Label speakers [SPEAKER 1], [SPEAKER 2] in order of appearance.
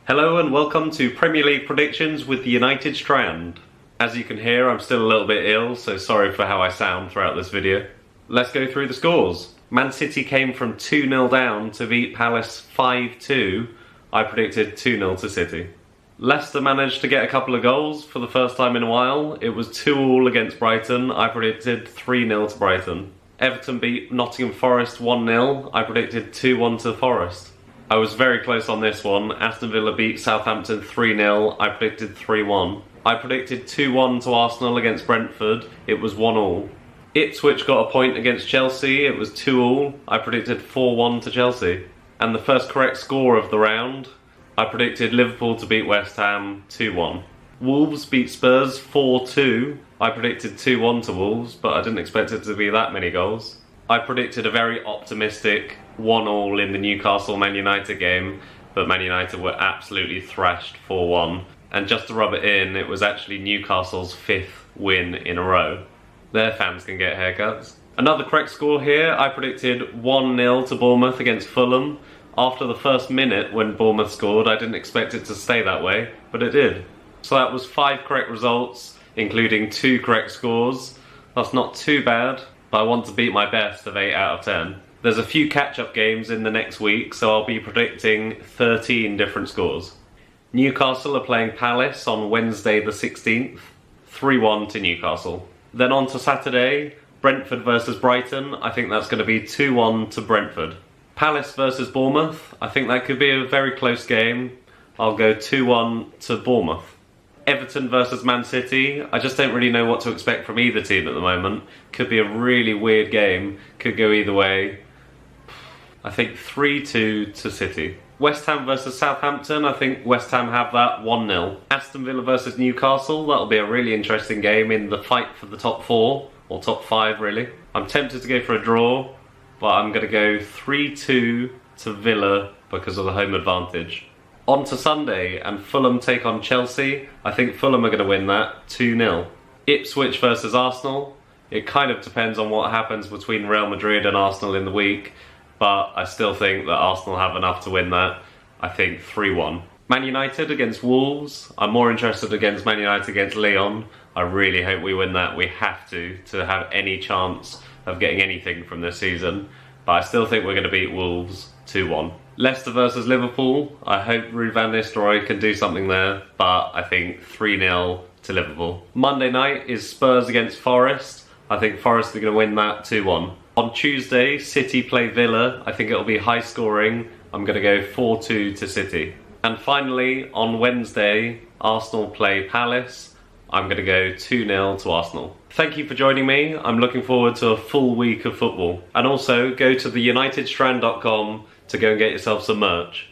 [SPEAKER 1] Hello and welcome to Premier League predictions with the United Strand. As you can hear, I'm still a little bit ill, so sorry for how I sound throughout this video. Let's go through the scores. Man City came from 2-0 down to beat Palace 5-2. I predicted 2-0 to City. Leicester managed to get a couple of goals for the first time in a while. It was 2-2 against Brighton. I predicted 3-0 to Brighton. Everton beat Nottingham Forest 1-0. I predicted 2-1 to Forest. I was very close on this one. Aston Villa beat Southampton 3-0. I predicted 3-1. I predicted 2-1 to Arsenal against Brentford. It was 1-1. Ipswich got a point against Chelsea. It was 2-2. I predicted 4-1 to Chelsea. And the first correct score of the round, I predicted Liverpool to beat West Ham 2-1. Wolves beat Spurs 4-2. I predicted 2-1 to Wolves, but I didn't expect it to be that many goals. I predicted a very optimistic 1-1 in the Newcastle-Man United game, but Man United were absolutely thrashed 4-1. And just to rub it in, it was actually Newcastle's 5th win in a row. Their fans can get haircuts. Another correct score here, I predicted 1-0 to Bournemouth against Fulham. After the first minute when Bournemouth scored, I didn't expect it to stay that way, but it did. So that was 5 correct results, including 2 correct scores. That's not too bad, but I want to beat my best of 8 out of 10. There's a few catch-up games in the next week, so I'll be predicting 13 different scores. Newcastle are playing Palace on Wednesday the 16th, 3-1 to Newcastle. Then on to Saturday, Brentford versus Brighton. I think that's going to be 2-1 to Brentford. Palace versus Bournemouth. I think that could be a very close game. I'll go 2-1 to Bournemouth. Everton versus Man City. I just don't really know what to expect from either team at the moment. Could be a really weird game. Could go either way. I think 3-2 to City. West Ham versus Southampton. I think West Ham have that 1-0. Aston Villa versus Newcastle. That'll be a really interesting game in the fight for the top 4. Or top 5 really. I'm tempted to go for a draw, but I'm going to go 3-2 to Villa because of the home advantage. On to Sunday, and Fulham take on Chelsea. I think Fulham are going to win that 2-0. Ipswich versus Arsenal. It kind of depends on what happens between Real Madrid and Arsenal in the week, but I still think that Arsenal have enough to win that. I think 3-1. Man United against Wolves. I'm more interested against Man United against Lyon. I really hope we win that. We have to have any chance of getting anything from this season. But I still think we're going to beat Wolves 2-1. Leicester versus Liverpool. I hope Ruud van Nistelrooy can do something there, but I think 3-0 to Liverpool. Monday night is Spurs against Forest. I think Forest are going to win that 2-1. On Tuesday, City play Villa. I think it'll be high scoring. I'm going to go 4-2 to City. And finally, on Wednesday, Arsenal play Palace. I'm going to go 2-0 to Arsenal. Thank you for joining me. I'm looking forward to a full week of football. And also, go to theunitedstrand.com to go and get yourself some merch.